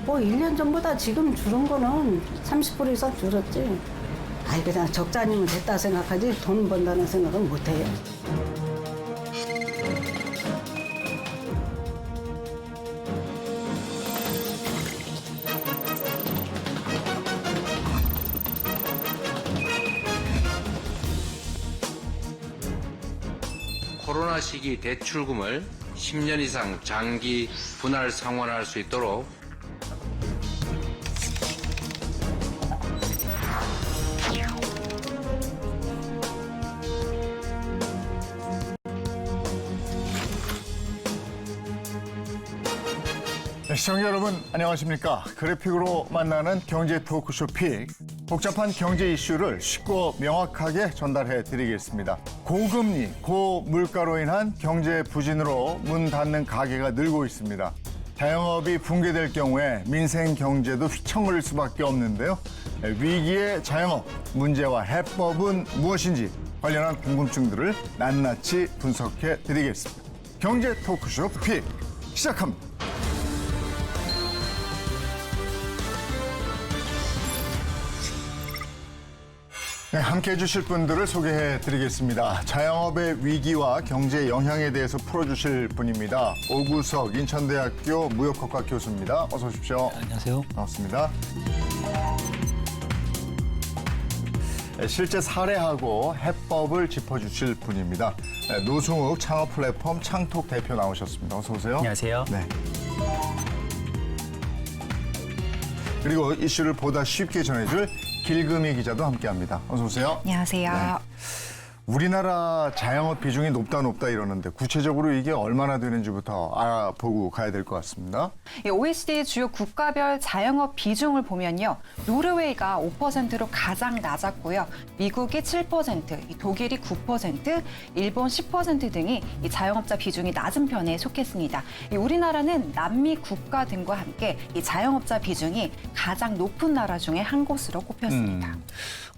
뭐 1년 전보다 지금 줄은 거는 30% 이상 줄었지. 아이 그냥 적자 아니면 됐다 생각하지 돈 번다는 생각은 못 해요. 코로나 시기 대출금을 10년 이상 장기 분할 상환할 수 있도록 네, 시청자 여러분 안녕하십니까. 그래픽으로 만나는 경제 토크쇼 픽. 복잡한 경제 이슈를 쉽고 명확하게 전달해 드리겠습니다. 고금리, 고물가로 인한 경제 부진으로 문 닫는 가게가 늘고 있습니다. 자영업이 붕괴될 경우에 민생 경제도 휘청거릴 수밖에 없는데요. 위기의 자영업 문제와 해법은 무엇인지 관련한 궁금증들을 낱낱이 분석해 드리겠습니다. 경제 토크쇼 픽 시작합니다. 네, 함께해 주실 분들을 소개해 드리겠습니다. 자영업의 위기와 경제 영향에 대해서 풀어주실 분입니다. 오구석 인천대학교 무역학과 교수입니다. 어서 오십시오. 안녕하세요. 반갑습니다. 네, 실제 사례하고 해법을 짚어주실 분입니다. 네, 노승욱 창업 플랫폼 창톡 대표 나오셨습니다. 어서 오세요. 안녕하세요. 네. 그리고 이슈를 보다 쉽게 전해줄 길금희 기자도 함께합니다. 어서 오세요. 안녕하세요. 네. 우리나라 자영업 비중이 높다 이러는데 구체적으로 이게 얼마나 되는지부터 알아보고 가야 될 것 같습니다. OECD 주요 국가별 자영업 비중을 보면요. 노르웨이가 5%로 가장 낮았고요. 미국이 7%, 독일이 9%, 일본 10% 등이 이 자영업자 비중이 낮은 편에 속했습니다. 우리나라는 남미 국가 등과 함께 이 자영업자 비중이 가장 높은 나라 중에 한 곳으로 꼽혔습니다.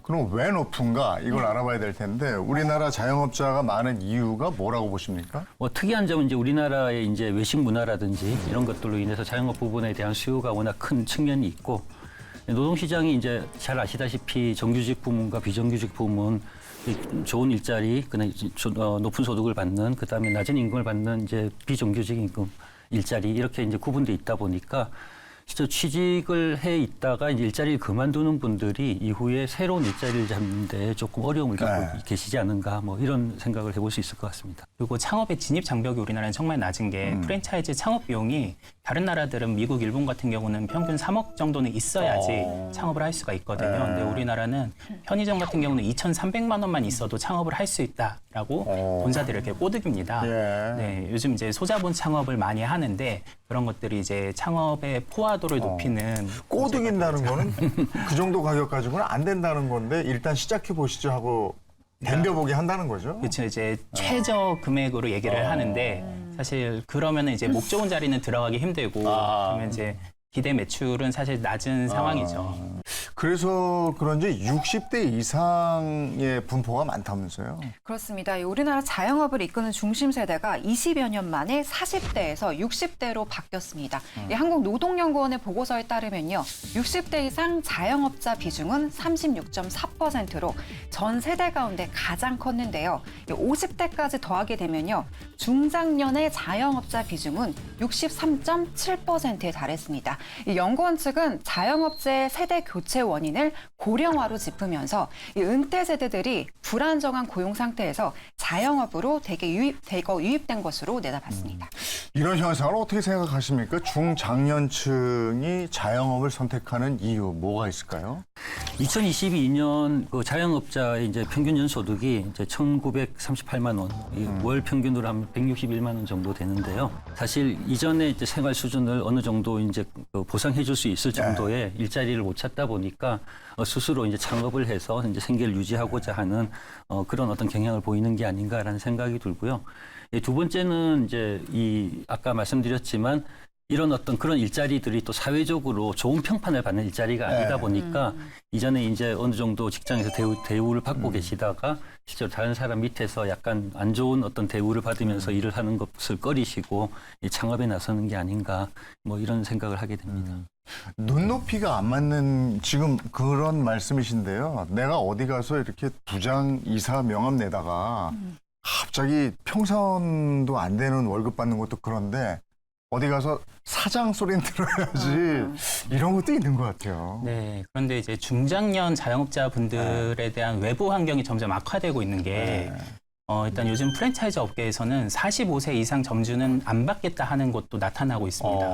그럼 왜 높은가 이걸 알아봐야 될 텐데 우리나라 자영업자가 많은 이유가 뭐라고 보십니까? 뭐 특이한 점은 이제 우리나라의 이제 외식 문화라든지 이런 것들로 인해서 자영업 부분에 대한 수요가 워낙 큰 측면이 있고 노동시장이 이제 잘 아시다시피 정규직 부문과 비정규직 부문 좋은 일자리, 그다음에 높은 소득을 받는, 그다음에 낮은 임금을 받는 이제 비정규직 임금 일자리 이렇게 이제 구분돼 있다 보니까. 진짜 취직을 해 있다가 이제 일자리를 그만두는 분들이 이후에 새로운 일자리를 잡는 데 조금 어려움을 겪고 계시지 않은가 뭐 이런 생각을 해볼 수 있을 것 같습니다. 그리고 창업의 진입 장벽이 우리나라는 정말 낮은 게 프랜차이즈 창업 비용이 다른 나라들은 미국, 일본 같은 경우는 평균 3억 정도는 있어야지 창업을 할 수가 있거든요. 근데 우리나라는 편의점 같은 경우는 2,300만 원만 있어도 창업을 할 수 있다라고 본사들을 이렇게 꼬드깁니다. 네, 요즘 이제 소자본 창업을 많이 하는데 그런 것들이 이제 창업의 포화도를 높이는 꼬드긴다는 거는 그 정도 가격 가지고는 안 된다는 건데 일단 시작해 보시죠 하고 덤벼보게 한다는 거죠. 그렇죠. 이제 최저 금액으로 얘기를 하는데 사실 그러면은 이제 목 좋은 자리는 들어가기 힘들고 그러면 이제 기대 매출은 사실 낮은 상황이죠. 그래서 그런지 60대 이상의 분포가 많다면서요? 그렇습니다. 우리나라 자영업을 이끄는 중심 세대가 20여 년 만에 40대에서 60대로 바뀌었습니다. 한국노동연구원의 보고서에 따르면요. 60대 이상 자영업자 비중은 36.4%로 전 세대 가운데 가장 컸는데요. 50대까지 더하게 되면요. 중장년의 자영업자 비중은 63.7%에 달했습니다. 연구원 측은 자영업자의 세대 교체 원인을 고령화로 짚으면서 이 은퇴 세대들이 불안정한 고용 상태에서 자영업으로 대거 유입된 것으로 내다봤습니다. 이런 현상을 어떻게 생각하십니까? 중장년층이 자영업을 선택하는 이유 뭐가 있을까요? 2022년 그 자영업자의 이제 평균 연소득이 이제 1,938만 원, 월 평균으로 하면 161만 원 정도 되는데요. 사실 이전에 이제 생활 수준을 어느 정도 이제 보상해 줄 수 있을 정도의 일자리를 못 찾다 보니까 스스로 이제 창업을 해서 이제 생계를 유지하고자 하는 그런 어떤 경향을 보이는 게 아닌가라는 생각이 들고요. 두 번째는 이제 아까 말씀드렸지만 이런 어떤 그런 일자리들이 또 사회적으로 좋은 평판을 받는 일자리가 아니다 보니까 이전에 이제 어느 정도 직장에서 대우를 받고 계시다가 실제로 다른 사람 밑에서 약간 안 좋은 어떤 대우를 받으면서 일을 하는 것을 꺼리시고 이 창업에 나서는 게 아닌가 뭐 이런 생각을 하게 됩니다. 눈높이가 안 맞는 지금 그런 말씀이신데요. 내가 어디 가서 이렇게 부장 이사 명함 내다가 갑자기 평선도 안 되는 월급 받는 것도 그런데 어디 가서 사장 소리는 들어야지 이런 것도 있는 것 같아요. 네. 그런데 이제 중장년 자영업자분들에 대한 외부 환경이 점점 악화되고 있는 게 일단 요즘 프랜차이즈 업계에서는 45세 이상 점주는 안 받겠다 하는 것도 나타나고 있습니다.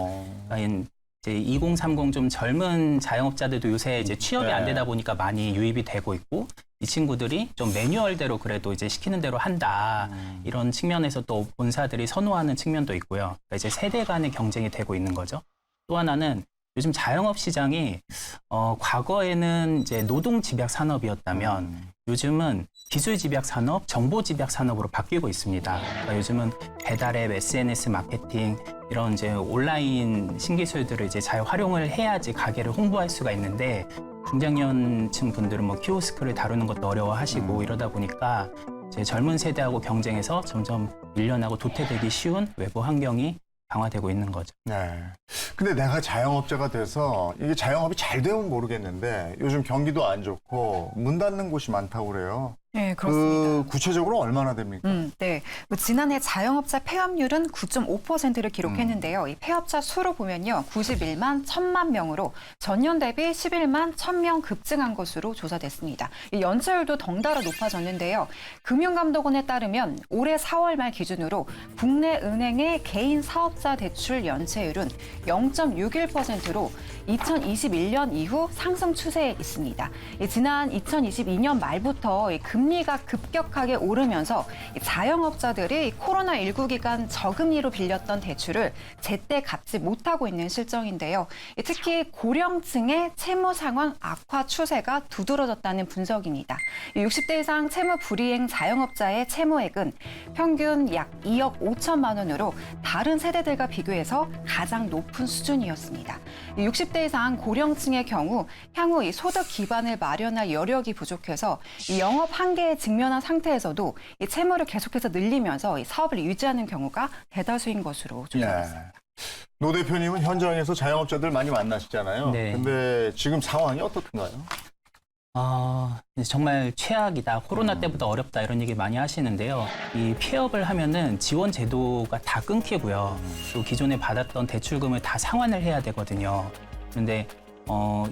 그러니까 이제 2030 좀 젊은 자영업자들도 요새 이제 취업이 안 되다 보니까 많이 유입이 되고 있고 이 친구들이 좀 매뉴얼대로 그래도 이제 시키는 대로 한다 이런 측면에서 또 본사들이 선호하는 측면도 있고요. 그러니까 이제 세대 간의 경쟁이 되고 있는 거죠. 또 하나는 요즘 자영업 시장이 과거에는 이제 노동 집약 산업이었다면 요즘은 기술 집약 산업, 정보 집약 산업으로 바뀌고 있습니다. 그러니까 요즘은 배달앱, SNS 마케팅 이런 이제 온라인 신기술들을 이제 잘 활용을 해야지 가게를 홍보할 수가 있는데 중장년층 분들은 뭐 키오스크를 다루는 것도 어려워하시고 이러다 보니까 이제 젊은 세대하고 경쟁해서 점점 밀려나고 도태되기 쉬운 외부 환경이 강화되고 있는 거죠. 네. 근데 내가 자영업자가 돼서 이게 자영업이 잘 되면 모르겠는데 요즘 경기도 안 좋고 문 닫는 곳이 많다고 그래요. 네, 그렇습니다. 구체적으로 얼마나 됩니까? 네. 지난해 자영업자 폐업률은 9.5%를 기록했는데요. 이 폐업자 수로 보면요. 91만 1,000만 명으로 전년 대비 11만 1,000명 급증한 것으로 조사됐습니다. 이 연체율도 덩달아 높아졌는데요. 금융감독원에 따르면 올해 4월 말 기준으로 국내 은행의 개인 사업자 대출 연체율은 0.61%로 2021년 이후 상승 추세에 있습니다. 지난 2022년 말부터 금리가 급격하게 오르면서 자영업자들이 코로나19 기간 저금리로 빌렸던 대출을 제때 갚지 못하고 있는 실정인데요. 특히 고령층의 채무 상황 악화 추세가 두드러졌다는 분석입니다. 60대 이상 채무 불이행 자영업자의 채무액은 평균 약 2억 5천만 원으로 다른 세대들과 비교해서 가장 높은 수준이었습니다. 60대 이상 고령층의 경우 향후 이 소득 기반을 마련할 여력이 부족해서 이 영업 한계에 직면한 상태에서도 이 채무를 계속해서 늘리면서 이 사업을 유지하는 경우가 대다수인 것으로 조사됐습니다. 노 대표님은 현장에서 자영업자들 많이 만나시잖아요. 네. 근데 지금 상황이 어떻든가요? 정말 최악이다. 코로나 때보다 어렵다. 이런 얘기 많이 하시는데요. 이 폐업을 하면은 지원 제도가 다 끊기고요. 또 기존에 받았던 대출금을 다 상환을 해야 되거든요. 그런데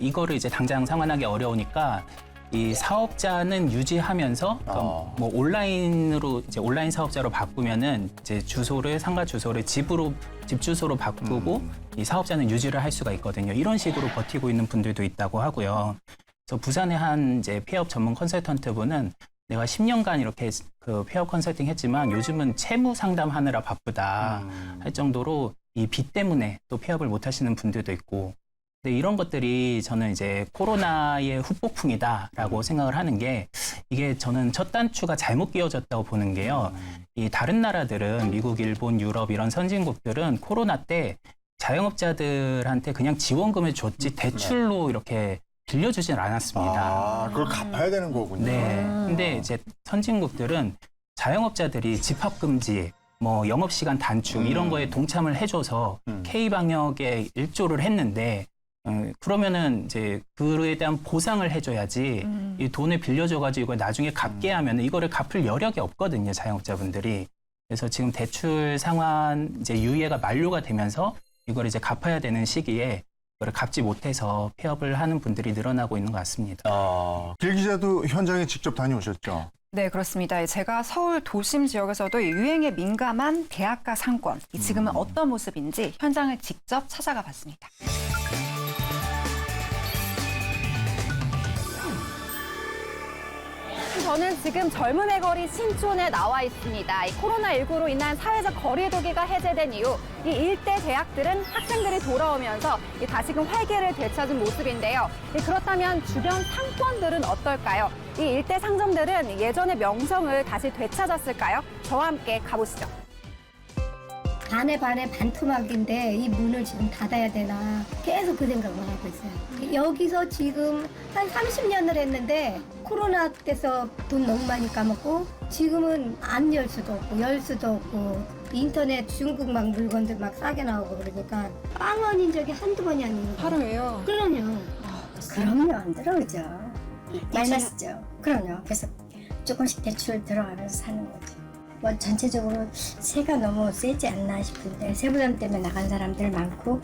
이거를 이제 당장 상환하기 어려우니까 이 사업자는 유지하면서 뭐 온라인으로 이제 온라인 사업자로 바꾸면은 이제 주소를 상가 주소를 집 주소로 바꾸고 이 사업자는 유지를 할 수가 있거든요. 이런 식으로 버티고 있는 분들도 있다고 하고요. 그래서 부산의 한 이제 폐업 전문 컨설턴트 분은 내가 10년간 이렇게 그 폐업 컨설팅 했지만 요즘은 채무 상담하느라 바쁘다 할 정도로 이 빚 때문에 또 폐업을 못 하시는 분들도 있고. 근데 이런 것들이 저는 이제 코로나의 후폭풍이다라고 생각을 하는 게 이게 저는 첫 단추가 잘못 끼워졌다고 보는 게요. 이 다른 나라들은 미국, 일본, 유럽 이런 선진국들은 코로나 때 자영업자들한테 그냥 지원금을 줬지 대출로 이렇게 빌려주진 않았습니다. 그걸 갚아야 되는 거군요. 네. 근데 이제 선진국들은 자영업자들이 집합금지, 뭐 영업시간 단축 이런 거에 동참을 해줘서 K방역에 일조를 했는데 그러면은 이제 그에 대한 보상을 해줘야지 이 돈을 빌려줘가지고 나중에 갚게 하면 이거를 갚을 여력이 없거든요, 자영업자분들이. 그래서 지금 대출 상환 이제 유예가 만료가 되면서 이걸 이제 갚아야 되는 시기에 이걸 갚지 못해서 폐업을 하는 분들이 늘어나고 있는 것 같습니다. 길 기자도 현장에 직접 다녀오셨죠? 네, 그렇습니다. 제가 서울 도심 지역에서도 유행에 민감한 대학가 상권, 지금은 어떤 모습인지 현장을 직접 찾아가 봤습니다. 저는 지금 젊음의 거리 신촌에 나와 있습니다. 이 코로나19로 인한 사회적 거리두기가 해제된 이후 이 일대 대학들은 학생들이 돌아오면서 다시금 활기를 되찾은 모습인데요. 그렇다면 주변 상권들은 어떨까요? 이 일대 상점들은 예전의 명성을 다시 되찾았을까요? 저와 함께 가보시죠. 반에 반토막인데 이 문을 지금 닫아야 되나 계속 그 생각만 하고 있어요. 여기서 지금 한 30년을 했는데 코로나 때서 돈 너무 많이 까먹고 지금은 안 열 수도 없고 열 수도 없고 인터넷 중국 막 물건들 막 싸게 나오고 그러니까 빵원인 적이 한두 번이 아닌 거예요. 하루에요? 그럼요. 그럼요. 안 들어오죠. 마이너스죠. 그럼요. 그래서 조금씩 대출 들어가면서 사는 거죠. 뭐 전체적으로 세가 너무 세지 않나 싶은데 세부담 때문에 나간 사람들 많고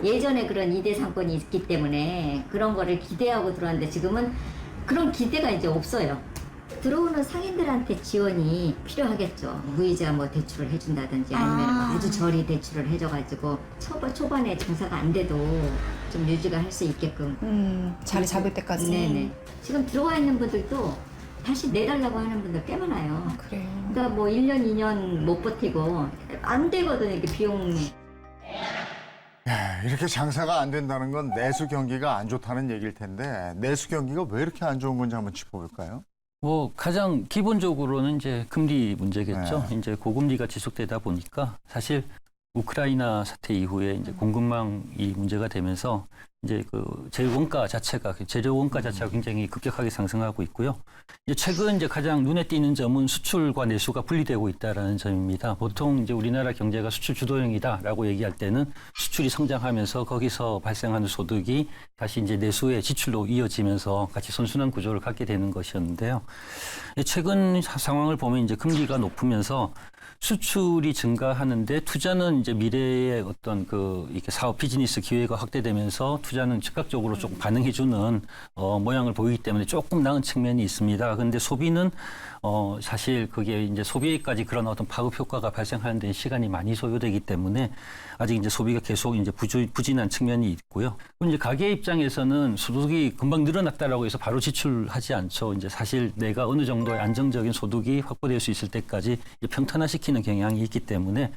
예전에 그런 2대 상권이 있기 때문에 그런 거를 기대하고 들어왔는데 지금은 그런 기대가 이제 없어요. 들어오는 상인들한테 지원이 필요하겠죠. 무이자 뭐 대출을 해준다든지 아니면 아주 저리 대출을 해줘가지고 초반에 장사가 안 돼도 좀 유지가 할 수 있게끔. 자리 잡을 때까지. 네네. 지금 들어와 있는 분들도 다시 내달라고 하는 분들 꽤 많아요. 그래요. 그러니까 뭐 1년, 2년 못 버티고 안 되거든요. 이렇게 비용이. 이렇게 장사가 안 된다는 건 내수 경기가 안 좋다는 얘기일 텐데 내수 경기가 왜 이렇게 안 좋은 건지 한번 짚어볼까요? 뭐 가장 기본적으로는 이제 금리 문제겠죠. 네. 이제 고금리가 지속되다 보니까 사실 우크라이나 사태 이후에 이제 공급망이 문제가 되면서 이제 그 재원가 자체가 재료 원가 자체가 굉장히 급격하게 상승하고 있고요. 이제 최근 이제 가장 눈에 띄는 점은 수출과 내수가 분리되고 있다라는 점입니다. 보통 이제 우리나라 경제가 수출 주도형이다라고 얘기할 때는 수출이 성장하면서 거기서 발생하는 소득이 다시 이제 내수의 지출로 이어지면서 같이 선순환 구조를 갖게 되는 것이었는데요. 최근 상황을 보면 이제 금리가 높으면서 수출이 증가하는데 투자는 이제 미래의 어떤 그 이렇게 사업 비즈니스 기회가 확대되면서 투자는 즉각적으로 조금 반응해주는 모양을 보이기 때문에 조금 나은 측면이 있습니다. 그런데 소비는 사실 그게 이제 소비에까지 그런 어떤 파급 효과가 발생하는 데 시간이 많이 소요되기 때문에 아직 이제 소비가 계속 이제 부진한 측면이 있고요. 그럼 이제 가게 입장에서는 소득이 금방 늘어났다라고 해서 바로 지출하지 않죠. 이제 사실 내가 어느 정도의 안정적인 소득이 확보될 수 있을 때까지 이제 평탄화시키는 경향이 있기 때문에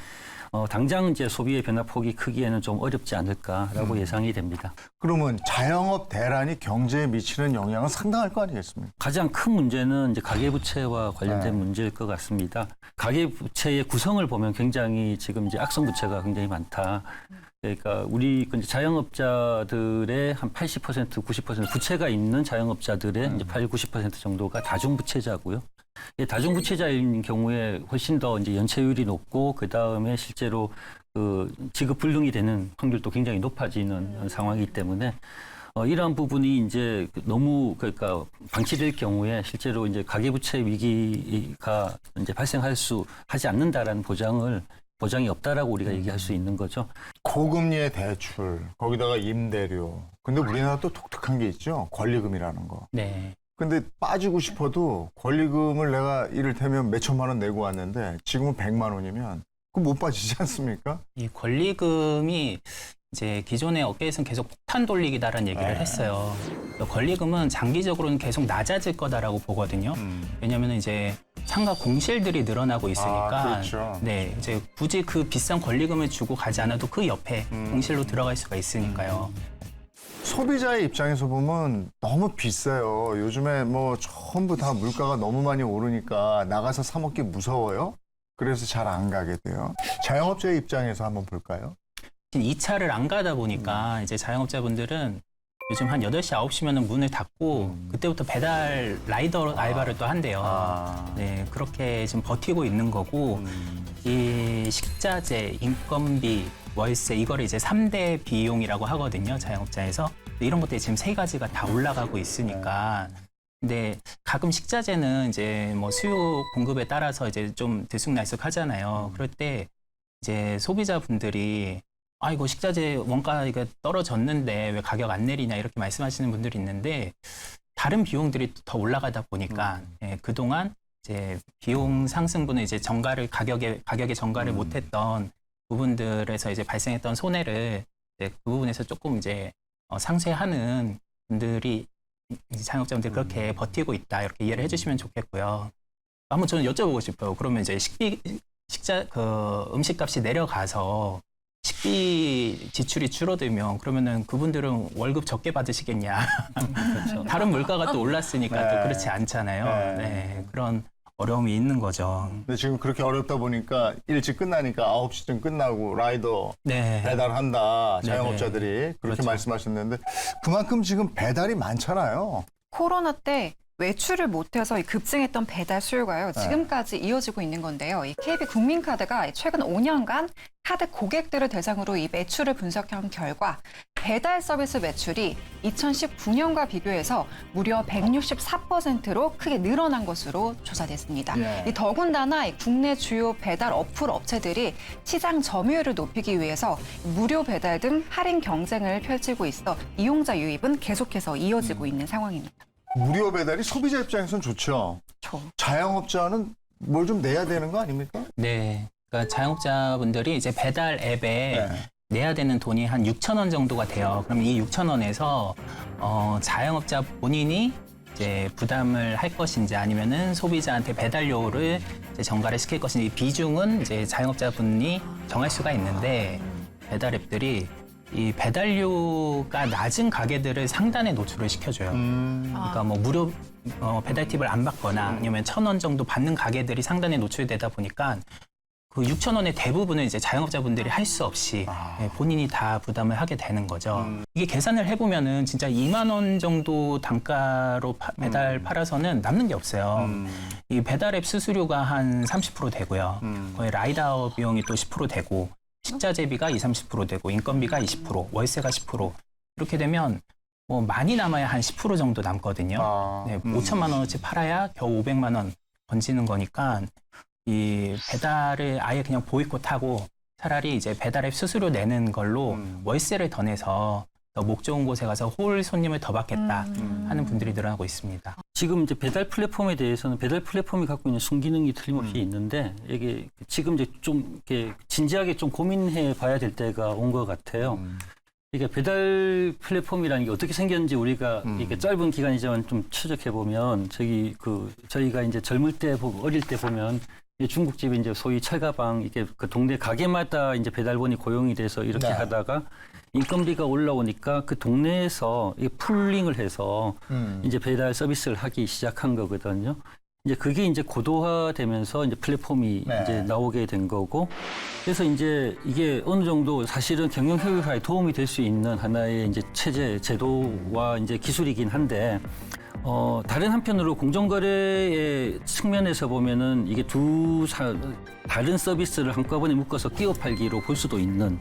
당장 이제 소비의 변화폭이 크기에는 좀 어렵지 않을까라고 예상이 됩니다. 그러면 자영업 대란이 경제에 미치는 영향은 상당할 거 아니겠습니까? 가장 큰 문제는 이제 가계부채와 관련된 문제일 것 같습니다. 가계부채의 구성을 보면 굉장히 지금 이제 악성 부채가 굉장히 많다. 그러니까 우리 이제 자영업자들의 한 80%, 90% 부채가 있는 자영업자들의 이제 80, 90% 정도가 다중부채자고요. 다중부채자인 경우에 훨씬 더 이제 연체율이 높고 그 다음에 실제로 그 지급 불능이 되는 확률도 굉장히 높아지는 상황이기 때문에 이러한 부분이 이제 너무 그러니까 방치될 경우에 실제로 이제 가계부채 위기가 이제 하지 않는다라는 보장이 없다라고 우리가 얘기할 수 있는 거죠. 고금리의 대출, 거기다가 임대료. 근데 우리나라 또 독특한 게 있죠. 권리금이라는 거. 네. 근데 빠지고 싶어도 권리금을 내가 이를테면 몇 천만 원 내고 왔는데 지금은 100만 원이면 그거 못 빠지지 않습니까? 이 권리금이 이제 기존의 업계에서는 계속 폭탄 돌리기다라는 얘기를 했어요. 권리금은 장기적으로는 계속 낮아질 거다라고 보거든요. 왜냐하면 이제 상가 공실들이 늘어나고 있으니까, 그렇죠. 네, 이제 굳이 그 비싼 권리금을 주고 가지 않아도 그 옆에 공실로 들어갈 수가 있으니까요. 소비자의 입장에서 보면 너무 비싸요. 요즘에 뭐 전부 다 물가가 너무 많이 오르니까 나가서 사 먹기 무서워요. 그래서 잘 안 가게 돼요. 자영업자의 입장에서 한번 볼까요? 2차를 안 가다 보니까 이제 자영업자분들은 요즘 한 8시, 9시면 문을 닫고 그때부터 배달 라이더 알바를 또 한대요. 네, 그렇게 지금 버티고 있는 거고 이 식자재, 인건비, 월세 이거를 이제 3대 비용이라고 하거든요. 자영업자에서. 이런 것들이 지금 3가지가 다 올라가고 있으니까 근데 가끔 식자재는 이제 뭐 수요 공급에 따라서 이제 좀 들쑥날쑥하잖아요. 그럴 때 이제 소비자분들이 이거 식자재 원가가 떨어졌는데 왜 가격 안 내리냐 이렇게 말씀하시는 분들이 있는데 다른 비용들이 더 올라가다 보니까 그동안 이제 비용 상승분은 이제 가격에 전가를 못했던 부분들에서 이제 발생했던 손해를 이제 그 부분에서 조금 이제 상쇄하는 분들이 이제 자영업자분들이 그렇게 버티고 있다 이렇게 이해를 해주시면 좋겠고요. 한번 저는 여쭤보고 싶어요. 그러면 이제 음식값이 내려가서 식비 지출이 줄어들면 그러면은 그분들은 월급 적게 받으시겠냐? 그렇죠. 다른 물가가 또 올랐으니까 또 그렇지 않잖아요. 네. 그런 어려움이 있는 거죠. 근데 지금 그렇게 어렵다 보니까 일찍 끝나니까 9시쯤 끝나고 라이더 네. 배달한다. 네네. 자영업자들이 그렇게 그렇죠. 말씀하셨는데 그만큼 지금 배달이 많잖아요. 코로나 때 외출을 못해서 급증했던 배달 수요가요. 네. 지금까지 이어지고 있는 건데요. 이 KB 국민카드가 최근 5년간 카드 고객들을 대상으로 이 매출을 분석한 결과 배달 서비스 매출이 2019년과 비교해서 무려 164%로 크게 늘어난 것으로 조사됐습니다. 예. 이 더군다나 이 국내 주요 배달 어플 업체들이 시장 점유율을 높이기 위해서 무료 배달 등 할인 경쟁을 펼치고 있어 이용자 유입은 계속해서 이어지고 있는 상황입니다. 무료 배달이 소비자 입장에서는 좋죠. 자영업자는 뭘 좀 내야 되는 거 아닙니까? 네. 그러니까 자영업자분들이 이제 배달 앱에 네. 내야 되는 돈이 한 6,000원 정도가 돼요. 그럼 이 6,000원에서 자영업자 본인이 이제 부담을 할 것인지 아니면은 소비자한테 배달료를 이제 전가를 시킬 것인지 이 비중은 이제 자영업자분이 정할 수가 있는데 배달 앱들이 이 배달료가 낮은 가게들을 상단에 노출을 시켜줘요. 그러니까 뭐 무료 배달 팁을 안 받거나 아니면 1,000원 정도 받는 가게들이 상단에 노출되다 보니까 그 6,000원의 대부분을 이제 자영업자분들이 할 수 없이 본인이 다 부담을 하게 되는 거죠. 이게 계산을 해보면은 진짜 2만 원 정도 단가로 배달 팔아서는 남는 게 없어요. 이 배달 앱 수수료가 한 30% 되고요. 거의 라이더 비용이 또 10% 되고 식자재비가 20-30% 되고 인건비가 20%, 월세가 10% 이렇게 되면 뭐 많이 남아야 한 10% 정도 남거든요. 네, 5천만 원어치 팔아야 겨우 500만 원 번지는 거니까 이 배달을 아예 그냥 보이콧하고 차라리 이제 배달앱 수수료 내는 걸로 월세를 더 내서 더 목 좋은 곳에 가서 홀 손님을 더 받겠다 하는 분들이 늘어나고 있습니다. 지금 이제 배달 플랫폼에 대해서는 배달 플랫폼이 갖고 있는 순기능이 틀림없이 있는데 이게 지금 이제 좀 이렇게 진지하게 좀 고민해 봐야 될 때가 온 것 같아요. 이게 배달 플랫폼이라는 게 어떻게 생겼는지 우리가 이게 짧은 기간이지만 좀 추적해 보면 저희가 이제 젊을 때 어릴 때 보면 중국집이 이제 소위 철가방 이게 그 동네 가게마다 이제 배달원이 고용이 돼서 이렇게 네. 하다가 인건비가 올라오니까 그 동네에서 이 풀링을 해서 이제 배달 서비스를 하기 시작한 거거든요. 이제 그게 이제 고도화되면서 이제 플랫폼이 네. 이제 나오게 된 거고, 그래서 이제 이게 어느 정도 사실은 경영 효율화에 도움이 될 수 있는 하나의 이제 체제, 제도와 이제 기술이긴 한데, 다른 한편으로 공정거래의 측면에서 보면은 이게 다른 서비스를 한꺼번에 묶어서 끼워 팔기로 볼 수도 있는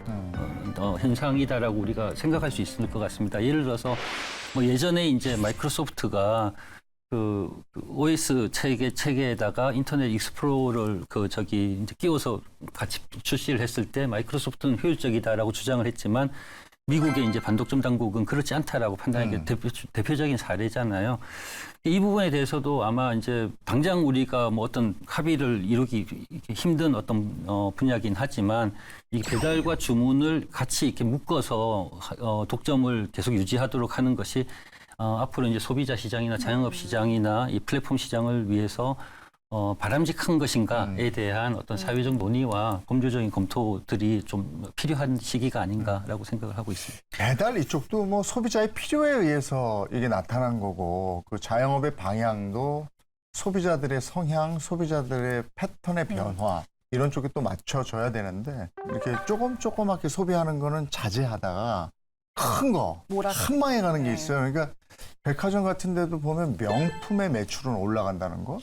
현상이다라고 우리가 생각할 수 있을 것 같습니다. 예를 들어서 뭐 예전에 이제 마이크로소프트가 그 OS 체계에다가 인터넷 익스플로러를 이제 끼워서 같이 출시를 했을 때 마이크로소프트는 효율적이다라고 주장을 했지만 미국의 이제 반독점 당국은 그렇지 않다라고 판단한 게 대표적인 사례잖아요. 이 부분에 대해서도 아마 이제 당장 우리가 뭐 어떤 합의를 이루기 힘든 어떤 분야긴 하지만 이 배달과 주문을 같이 이렇게 묶어서 독점을 계속 유지하도록 하는 것이 앞으로 이제 소비자 시장이나 자영업 시장이나 이 플랫폼 시장을 위해서 바람직한 것인가에 대한 어떤 사회적 논의와 법률적인 검토들이 좀 필요한 시기가 아닌가라고 생각을 하고 있습니다. 배달 이쪽도 뭐 소비자의 필요에 의해서 이게 나타난 거고 그 자영업의 방향도 소비자들의 성향, 소비자들의 패턴의 변화 이런 쪽에 또 맞춰줘야 되는데 이렇게 조그맣게 소비하는 거는 자제하다가 큰 거, 한 방에 가는 게 있어요. 그러니까 백화점 같은 데도 보면 명품의 매출은 올라간다는 거.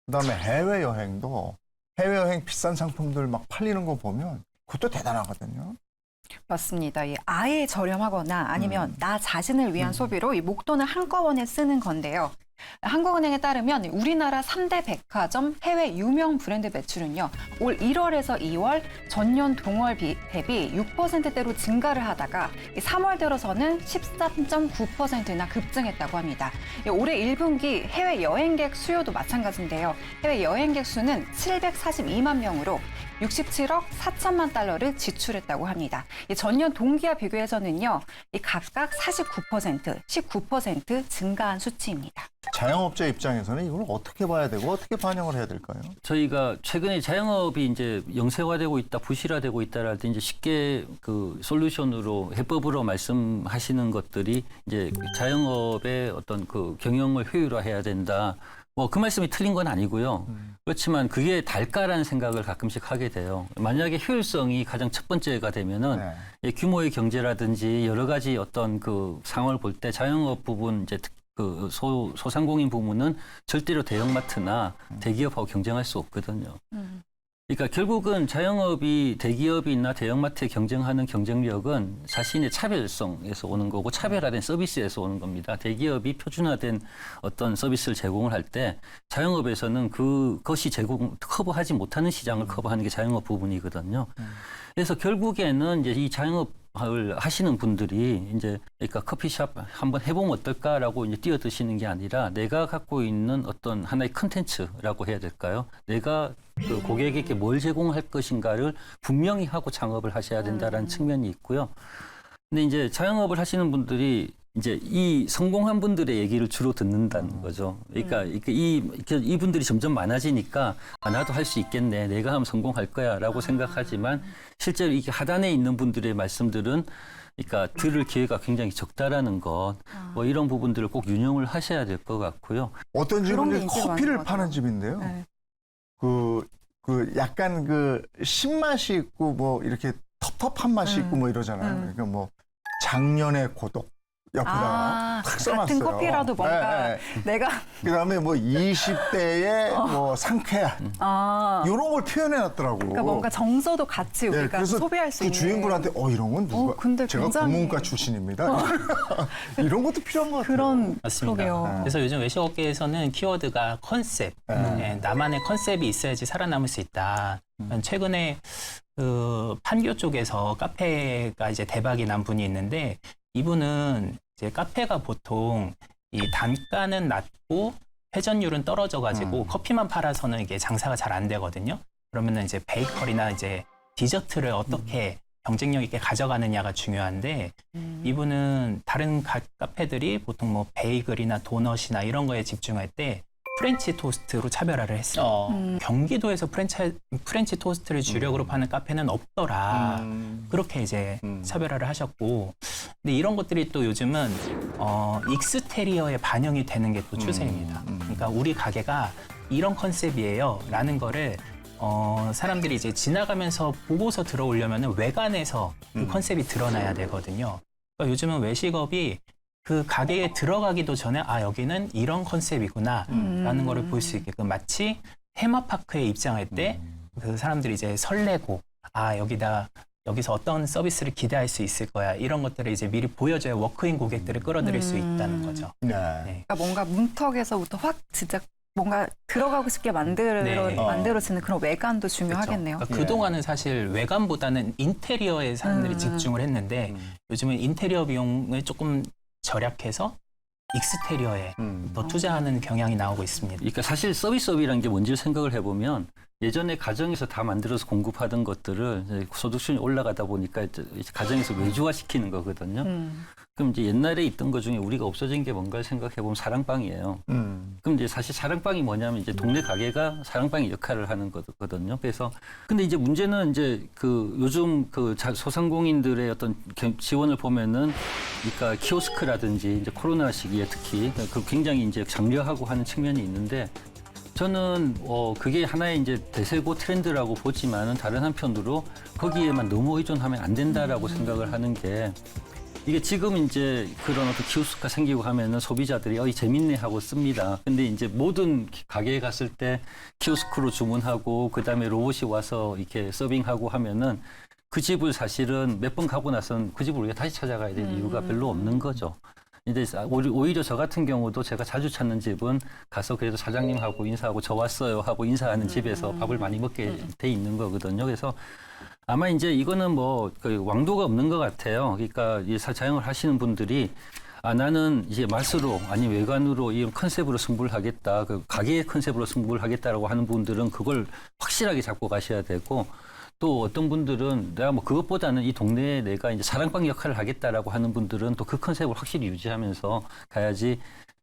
그다음에 해외여행도 해외여행 비싼 상품들 막 팔리는 거 보면 그것도 대단하거든요. 맞습니다. 아예 저렴하거나 아니면 나 자신을 위한 소비로 이 목돈을 한꺼번에 쓰는 건데요. 한국은행에 따르면 우리나라 3대 백화점 해외 유명 브랜드 매출은요. 올 1월에서 2월 전년 동월 대비 6%대로 증가를 하다가 3월 들어서는 13.9%나 급증했다고 합니다. 올해 1분기 해외 여행객 수요도 마찬가지인데요. 해외 여행객 수는 742만 명으로 67억 4천만 달러를 지출했다고 합니다. 전년 동기와 비교해서는요, 각각 49%, 19% 증가한 수치입니다. 자영업자 입장에서는 이걸 어떻게 봐야 되고 어떻게 반영을 해야 될까요? 저희가 최근에 자영업이 이제 영세화되고 있다, 부실화되고 있다랄 때 이제 쉽게 그 솔루션으로 해법으로 말씀하시는 것들이 이제 자영업의 어떤 그 경영을 효율화해야 된다. 뭐 그 말씀이 틀린 건 아니고요. 그렇지만 그게 달까라는 생각을 가끔씩 하게 돼요. 만약에 효율성이 가장 첫 번째가 되면은 이 규모의 경제라든지 여러 가지 어떤 그 상황을 볼 때 자영업 부분 이제 그 소상공인 부문은 절대로 대형마트나 대기업하고 경쟁할 수 없거든요. 그러니까 결국은 자영업이 대기업이나 대형마트에 경쟁하는 경쟁력은 자신의 차별성에서 오는 거고 차별화된 서비스에서 오는 겁니다. 대기업이 표준화된 어떤 서비스를 제공을 할 때 자영업에서는 그것이 커버하지 못하는 시장을 커버하는 게 자영업 부분이거든요. 그래서 결국에는 이제 이 자영업을 하시는 분들이 이제 그러니까 커피숍 한번 해보면 어떨까라고 이제 뛰어드시는 게 아니라 내가 갖고 있는 어떤 하나의 컨텐츠라고 해야 될까요? 내가 그 고객에게 뭘 제공할 것인가를 분명히 하고 창업을 하셔야 된다라는 측면이 있고요. 근데 이제 자영업을 하시는 분들이 이제 이 성공한 분들의 얘기를 주로 듣는다는 거죠. 그러니까 이분들이 점점 많아지니까 나도 할 수 있겠네. 내가 하면 성공할 거야라고 생각하지만 실제로 이게 하단에 있는 분들의 말씀들은 그러니까 들을 기회가 굉장히 적다라는 것, 뭐 이런 부분들을 꼭 유념을 하셔야 될 것 같고요. 어떤 그런 게 집은 인기가 커피를 많은 것 파는 같아요. 집인데요. 네. 그 약간 그 신맛이 있고 뭐 이렇게 텁텁한 맛이 있고 뭐 이러잖아요. 그러니까 뭐 작년의 고독 옆에다가 탁 써놨어요. 같은 커피라도 뭔가 내가 그다음에 뭐 20대의 뭐 상쾌한 이런 걸 표현해놨더라고. 그러니까 뭔가 정서도 같이 우리가 그래서 소비할 수 그 있는. 주인분한테 이런 건 누가? 근데 제가 굉장히- 국문과 출신입니다. 이런 것도 필요한 것 같아요. 그런 맞습니다. 그러게요. 그래서 요즘 외식업계에서는 키워드가 컨셉, 나만의 컨셉이 있어야지 살아남을 수 있다. 최근에 그 판교 쪽에서 카페가 이제 대박이 난 분이 있는데 이분은 이제 카페가 보통 이 단가는 낮고 회전율은 떨어져가지고 커피만 팔아서는 이게 장사가 잘 안 되거든요. 그러면은 이제 베이커리나 이제 디저트를 어떻게 경쟁력 있게 가져가느냐가 중요한데 이분은 다른 카페들이 보통 뭐 베이글이나 도넛이나 이런 거에 집중할 때 프렌치 토스트로 차별화를 했어요. 경기도에서 프렌치 토스트를 주력으로 파는 카페는 없더라. 그렇게 이제 차별화를 하셨고, 근데 이런 것들이 또 요즘은 익스테리어에 반영이 되는 게 또 추세입니다. 그러니까 우리 가게가 이런 컨셉이에요라는 거를 사람들이 이제 지나가면서 보고서 들어오려면 외관에서 그 컨셉이 드러나야 되거든요. 그러니까 요즘은 외식업이 그 가게에 들어가기도 전에 여기는 이런 컨셉이구나라는 거를 볼 수 있게끔 마치 테마파크에 입장할 때 그 사람들이 이제 설레고 여기서 어떤 서비스를 기대할 수 있을 거야 이런 것들을 이제 미리 보여줘야 워크인 고객들을 끌어들일 수 있다는 거죠. 네. 그러니까 뭔가 문턱에서부터 확 진짜 뭔가 들어가고 싶게 만들어지는 그런 외관도 중요하겠네요. 그러니까 그동안은 사실 외관보다는 인테리어에 사람들이 집중을 했는데 요즘은 인테리어 비용을 조금 절약해서 익스테리어에 더 투자하는 경향이 나오고 있습니다. 그러니까 사실 서비스업이라는 게 뭔지를 생각을 해보면 예전에 가정에서 다 만들어서 공급하던 것들을 이제 소득 수준이 올라가다 보니까 이제 가정에서 외주화시키는 거거든요. 그럼 이제 옛날에 있던 것 중에 우리가 없어진 게 뭔가 생각해보면 사랑방이에요. 그럼 이제 사실 사랑방이 뭐냐면 이제 동네 가게가 사랑방의 역할을 하는 거거든요. 그래서 근데 이제 문제는 이제 그 요즘 그 소상공인들의 어떤 지원을 보면은 그러니까 키오스크라든지 이제 코로나 시기에 특히 그 굉장히 이제 장려하고 하는 측면이 있는데 저는 그게 하나의 이제 대세고 트렌드라고 보지만은 다른 한편으로 거기에만 너무 의존하면 안 된다라고 생각을 하는 게 이게 지금 이제 그런 어떤 키오스크가 생기고 하면은 소비자들이 재밌네 하고 씁니다. 근데 이제 모든 가게에 갔을 때 키오스크로 주문하고 그다음에 로봇이 와서 이렇게 서빙하고 하면은 그 집을 사실은 몇 번 가고 나서는 그 집을 우리가 다시 찾아가야 될 이유가 별로 없는 거죠. 이제 오히려 저 같은 경우도 제가 자주 찾는 집은 가서 그래도 사장님하고 인사하고 저 왔어요 하고 인사하는 집에서 밥을 많이 먹게 돼 있는 거거든요. 그래서 아마 이제 이거는 뭐 그 왕도가 없는 것 같아요. 그러니까 이 자영업을 하시는 분들이 나는 이제 맛으로 아니 외관으로 이 컨셉으로 승부를 하겠다. 그 가게의 컨셉으로 승부를 하겠다라고 하는 분들은 그걸 확실하게 잡고 가셔야 되고 또 어떤 분들은 내가 뭐 그것보다는 이 동네에 내가 이제 사랑방 역할을 하겠다라고 하는 분들은 또 그 컨셉을 확실히 유지하면서 가야지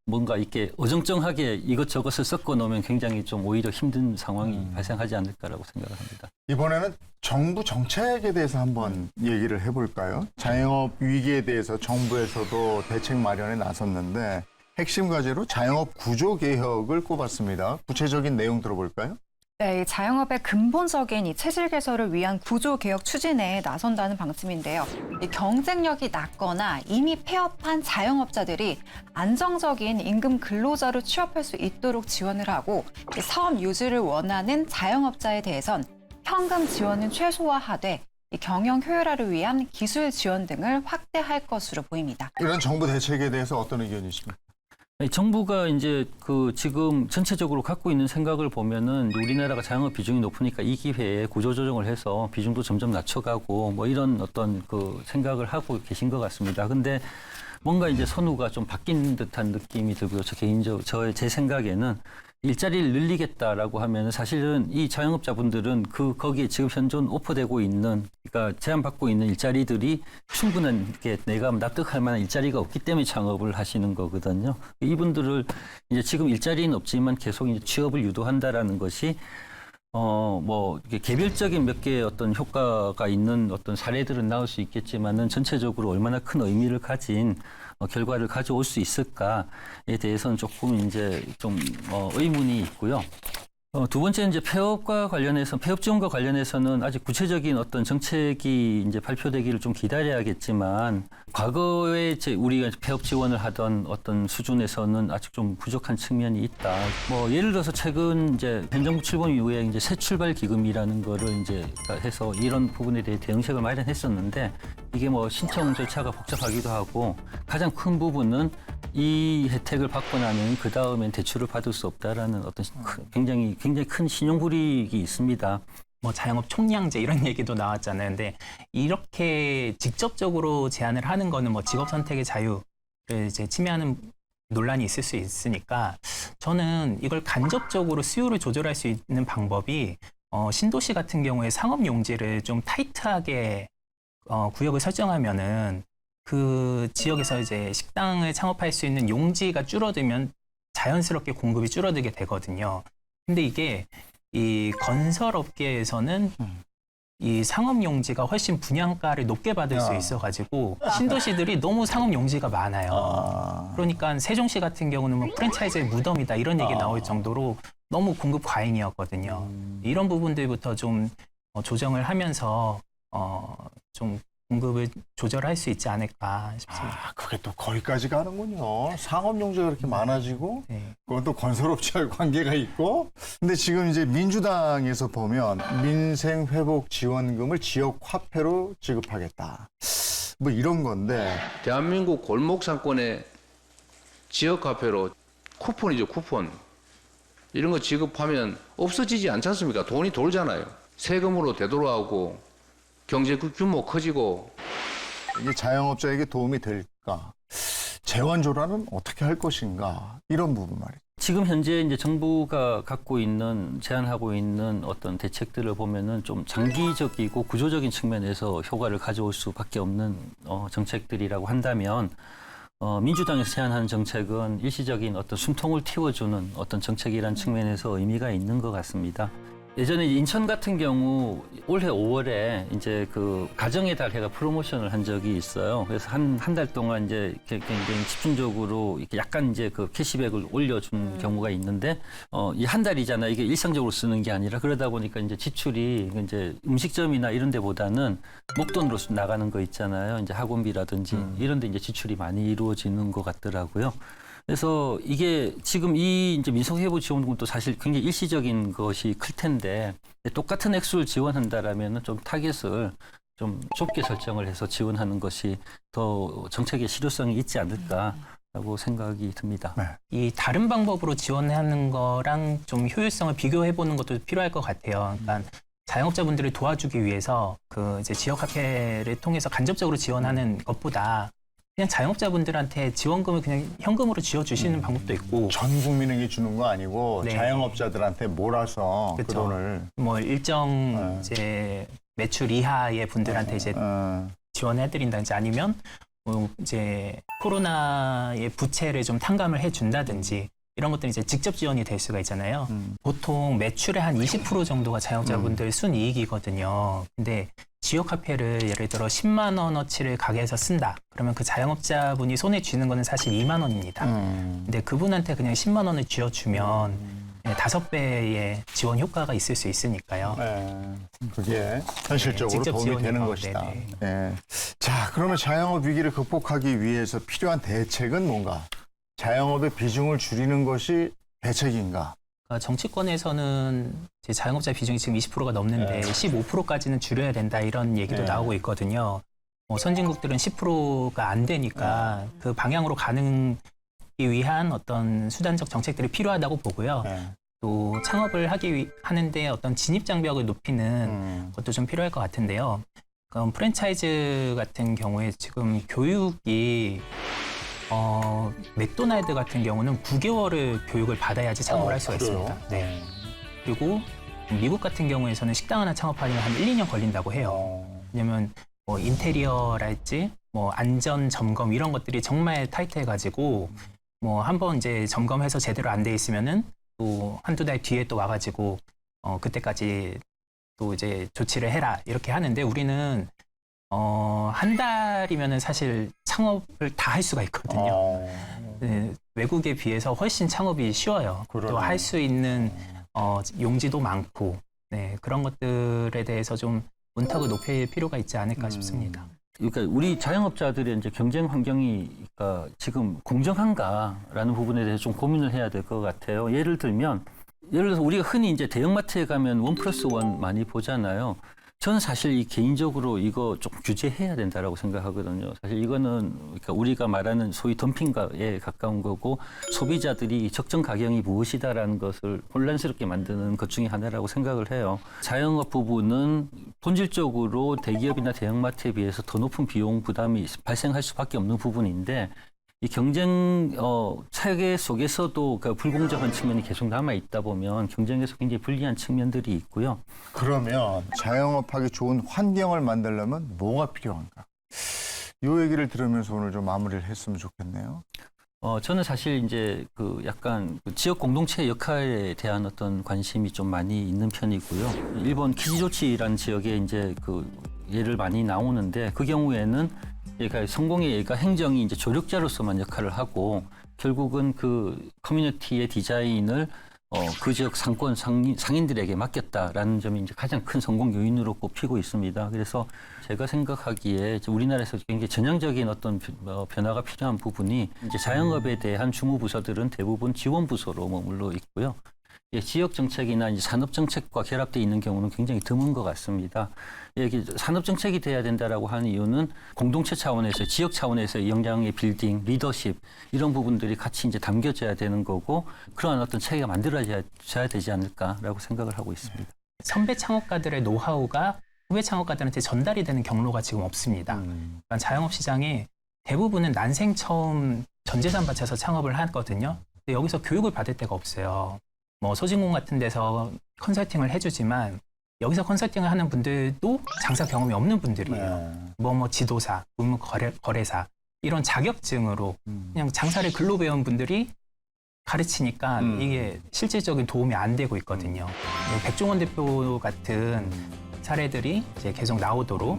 뭔가 이렇게 어정쩡하게 이것저것을 섞어 놓으면 굉장히 좀 오히려 힘든 상황이 발생하지 않을까라고 생각을 합니다. 이번에는 정부 정책에 대해서 한번 얘기를 해볼까요? 자영업 위기에 대해서 정부에서도 대책 마련에 나섰는데 핵심 과제로 자영업 구조 개혁을 꼽았습니다. 구체적인 내용 들어볼까요? 네, 이 자영업의 근본적인 이 체질 개선을 위한 구조 개혁 추진에 나선다는 방침인데요. 이 경쟁력이 낮거나 이미 폐업한 자영업자들이 안정적인 임금 근로자로 취업할 수 있도록 지원을 하고 이 사업 유지를 원하는 자영업자에 대해선 현금 지원은 최소화하되 이 경영 효율화를 위한 기술 지원 등을 확대할 것으로 보입니다. 이런 정부 대책에 대해서 어떤 의견이십니까? 정부가 이제 그 지금 전체적으로 갖고 있는 생각을 보면은 우리나라가 자영업 비중이 높으니까 이 기회에 구조조정을 해서 비중도 점점 낮춰가고 뭐 이런 어떤 그 생각을 하고 계신 것 같습니다. 근데 뭔가 이제 선우가 좀 바뀐 듯한 느낌이 들고요. 제 생각에는 일자리를 늘리겠다라고 하면 사실은 이 자영업자분들은 거기에 지금 현존 오퍼되고 있는, 그러니까 제한받고 있는 일자리들이 충분한 게 내가 납득할 만한 일자리가 없기 때문에 창업을 하시는 거거든요. 이분들을 이제 지금 일자리는 없지만 계속 이제 취업을 유도한다라는 것이 뭐 이렇게 개별적인 몇 개의 어떤 효과가 있는 어떤 사례들은 나올 수 있겠지만은 전체적으로 얼마나 큰 의미를 가진 결과를 가져올 수 있을까에 대해서는 조금 이제 좀 의문이 있고요. 두 번째는 이제 폐업 지원과 관련해서는 아직 구체적인 어떤 정책이 이제 발표되기를 좀 기다려야겠지만, 과거에 우리가 폐업 지원을 하던 어떤 수준에서는 아직 좀 부족한 측면이 있다. 뭐 예를 들어서 최근 이제 현 정부 출범 이후에 이제 새 출발 기금이라는 거를 이제 해서 이런 부분에 대해 대응책을 마련했었는데, 이게 뭐 신청 절차가 복잡하기도 하고 가장 큰 부분은 이 혜택을 받고 나면 그 다음엔 대출을 받을 수 없다라는 어떤 굉장히 큰 신용불이익이 있습니다. 뭐 자영업 총량제 이런 얘기도 나왔잖아요. 근데 이렇게 직접적으로 제한을 하는 거는 뭐 직업 선택의 자유를 이제 침해하는 논란이 있을 수 있으니까, 저는 이걸 간접적으로 수요를 조절할 수 있는 방법이 신도시 같은 경우에 상업 용지를 좀 타이트하게 구역을 설정하면은 그 지역에서 이제 식당을 창업할 수 있는 용지가 줄어들면 자연스럽게 공급이 줄어들게 되거든요. 근데 이게 이 건설업계에서는 이 상업 용지가 훨씬 분양가를 높게 받을 수 있어가지고 신도시들이 너무 상업 용지가 많아요. 그러니까 세종시 같은 경우는 뭐 프랜차이즈의 무덤이다 이런 얘기 나올 정도로 너무 공급 과잉이었거든요. 이런 부분들부터 좀 조정을 하면서 좀 공급을 조절할 수 있지 않을까 싶습니다. 그게 또 거기까지 가는군요. 상업 용지가 그렇게 많아지고, 네. 그건 또 건설업체와 관계가 있고. 근데 지금 이제 민주당에서 보면 민생회복지원금을 지역 화폐로 지급하겠다. 뭐 이런 건데. 대한민국 골목 상권의 지역 화폐로 쿠폰이죠, 쿠폰. 이런 거 지급하면 없어지지 않지 않습니까? 돈이 돌잖아요. 세금으로 되돌아오고 경제 규모 커지고. 이게 자영업자에게 도움이 될까? 재원조달은 어떻게 할 것인가? 이런 부분 말이죠. 지금 현재 이제 정부가 제안하고 있는 어떤 대책들을 보면은 좀 장기적이고 구조적인 측면에서 효과를 가져올 수밖에 없는 정책들이라고 한다면, 민주당에서 제안하는 정책은 일시적인 어떤 숨통을 틔워주는 어떤 정책이라는 측면에서 의미가 있는 것 같습니다. 예전에 인천 같은 경우 올해 5월에 이제 그 가정의 달 해가 프로모션을 한 적이 있어요. 그래서 한 달 동안 이제 굉장히 집중적으로 이렇게 약간 이제 그 캐시백을 올려준 경우가 있는데, 이 한 달이잖아. 이게 일상적으로 쓰는 게 아니라, 그러다 보니까 이제 지출이 이제 음식점이나 이런 데보다는 목돈으로 나가는 거 있잖아요. 이제 학원비라든지 이런 데 이제 지출이 많이 이루어지는 것 같더라고요. 그래서 이게 지금 이 이제 민생회복 지원금도 사실 굉장히 일시적인 것이 클 텐데, 똑같은 액수를 지원한다라면 좀 타겟을 좀 좁게 설정을 해서 지원하는 것이 더 정책의 실효성이 있지 않을까라고 생각이 듭니다. 네. 이 다른 방법으로 지원하는 거랑 좀 효율성을 비교해 보는 것도 필요할 것 같아요. 그러니까 자영업자분들을 도와주기 위해서 그 이제 지역화폐를 통해서 간접적으로 지원하는 것보다 그냥 자영업자분들한테 지원금을 그냥 현금으로 쥐어주시는 방법도 있고, 전 국민에게 주는 거 아니고 네. 자영업자들한테 몰아서 그 그쵸. 돈을. 뭐 일정 이제 매출 이하의 분들한테 이제 지원해드린다든지, 아니면 뭐 이제 코로나의 부채를 좀 탕감을 해준다든지, 이런 것들이 이제 직접 지원이 될 수가 있잖아요. 보통 매출의 한 20% 정도가 자영업자분들 순이익이거든요. 근데 지역 화폐를 예를 들어 10만 원어치를 가게에서 쓴다. 그러면 그 자영업자분이 손에 쥐는 거는 사실 2만 원입니다. 근데 그분한테 그냥 10만 원을 쥐어주면 5배의 지원 효과가 있을 수 있으니까요. 그게 현실적으로 직접 도움이 지원이 되는 더, 것이다. 네네. 네. 자, 그러면 자영업 위기를 극복하기 위해서 필요한 대책은 뭔가? 자영업의 비중을 줄이는 것이 대책인가? 그러니까 정치권에서는 이제 자영업자 비중이 지금 20%가 넘는데 15%까지는 줄여야 된다 이런 얘기도 나오고 있거든요. 선진국들은 10%가 안 되니까 그 방향으로 가는 위한 어떤 수단적 정책들이 필요하다고 보고요. 또 창업을 하는데 어떤 진입 장벽을 높이는 것도 좀 필요할 것 같은데요. 그럼 프랜차이즈 같은 경우에 지금 교육이 맥도날드 같은 경우는 9개월을 교육을 받아야지 창업을 할 수가 그래요? 있습니다. 네. 그리고 미국 같은 경우에서는 식당 하나 창업하려면 한 1, 2년 걸린다고 해요. 왜냐면 뭐 인테리어랄지 뭐 안전 점검 이런 것들이 정말 타이트해가지고 뭐 한번 이제 점검해서 제대로 안 돼 있으면은 또 한두 달 뒤에 또 와가지고 그때까지 또 이제 조치를 해라 이렇게 하는데 우리는 한 달이면은 사실 창업을 다 할 수가 있거든요. 네, 외국에 비해서 훨씬 창업이 쉬워요. 또 할 수 있는 용지도 많고 네, 그런 것들에 대해서 좀 문턱을 높일 필요가 있지 않을까 싶습니다. 그러니까 우리 자영업자들의 이제 경쟁 환경이 그러니까 지금 공정한가라는 부분에 대해서 좀 고민을 해야 될 것 같아요. 예를 들어서 우리가 흔히 이제 대형마트에 가면 1+1 많이 보잖아요. 저는 사실 개인적으로 이거 좀 규제해야 된다라고 생각하거든요. 사실 이거는 그러니까 우리가 말하는 소위 덤핑가에 가까운 거고 소비자들이 적정 가격이 무엇이다라는 것을 혼란스럽게 만드는 것 중에 하나라고 생각을 해요. 자영업 부분은 본질적으로 대기업이나 대형마트에 비해서 더 높은 비용 부담이 발생할 수밖에 없는 부분인데 이 경쟁 체계 속에서도 그 불공정한 측면이 계속 남아 있다 보면 경쟁에서 굉장히 불리한 측면들이 있고요. 그러면 자영업하기 좋은 환경을 만들려면 뭐가 필요한가? 이 얘기를 들으면서 오늘 좀 마무리를 했으면 좋겠네요. 저는 사실 이제 그 약간 지역 공동체 역할에 대한 어떤 관심이 좀 많이 있는 편이고요. 일본 키지조치라는 지역에 이제 그 예를 많이 나오는데 그 경우에는 그러니까 성공의 예가 행정이 이제 조력자로서만 역할을 하고 결국은 그 커뮤니티의 디자인을 그 지역 상인들에게 맡겼다라는 점이 이제 가장 큰 성공 요인으로 꼽히고 있습니다. 그래서 제가 생각하기에 우리나라에서 굉장히 전향적인 어떤 변화가 필요한 부분이 이제 자영업에 대한 주무 부서들은 대부분 지원 부서로 머물러 있고요. 지역 정책이나 이제 산업 정책과 결합되어 있는 경우는 굉장히 드문 것 같습니다. 이게 산업 정책이 돼야 된다라고 하는 이유는 공동체 차원에서 지역 차원에서 역량의 빌딩, 리더십 이런 부분들이 같이 이제 담겨져야 되는 거고 그러한 어떤 체계가 만들어져야 되지 않을까라고 생각을 하고 있습니다. 선배 창업가들의 노하우가 후배 창업가들한테 전달이 되는 경로가 지금 없습니다. 그러니까 자영업 시장에 대부분은 난생 처음 전 재산 바쳐서 창업을 하거든요. 근데 여기서 교육을 받을 데가 없어요. 뭐 소진공 같은 데서 컨설팅을 해주지만 여기서 컨설팅을 하는 분들도 장사 경험이 없는 분들이에요. 뭐 지도사, 거래사 이런 자격증으로 그냥 장사를 글로 배운 분들이 가르치니까 이게 실질적인 도움이 안 되고 있거든요. 백종원 대표 같은 사례들이 이제 계속 나오도록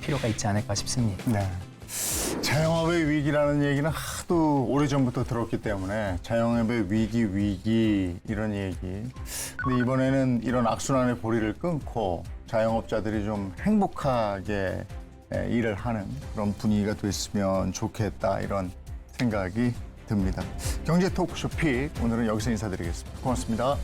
필요가 있지 않을까 싶습니다. 네. 자영업의 위기라는 얘기는 하도 오래전부터 들었기 때문에 자영업의 위기 이런 얘기. 근데 이번에는 이런 악순환의 고리를 끊고 자영업자들이 좀 행복하게 일을 하는 그런 분위기가 됐으면 좋겠다 이런 생각이 듭니다. 경제 토크쇼 픽 오늘은 여기서 인사드리겠습니다. 고맙습니다.